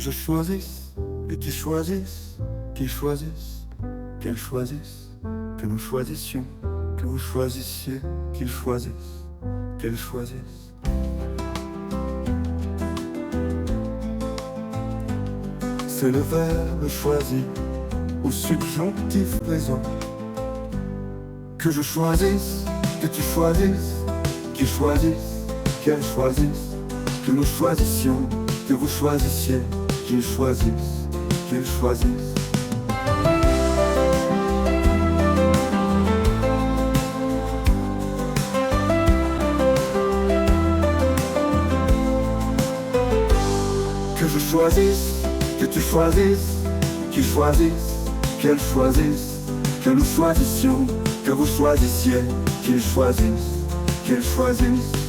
je choisisse, et tu choisisses, qu'il choisisse, qu'elle choisisse, que nous choisissions, que vous choisissiez, qu'il choisisse, qu'elle choisisse. C'est le verbe choisi au subjonctif présent. Que je choisisse, que tu choisisses, qu'il choisisse, qu'elle choisisse, que nous choisissions, que vous choisissiez, qu'il choisisse, qu'il choisisse. Que je choisisse, que tu choisisses, qu'il choisisse, qu'elle choisisse, que nous choisissions, que vous choisissiez, qu'il choisisse, qu'elle choisisse.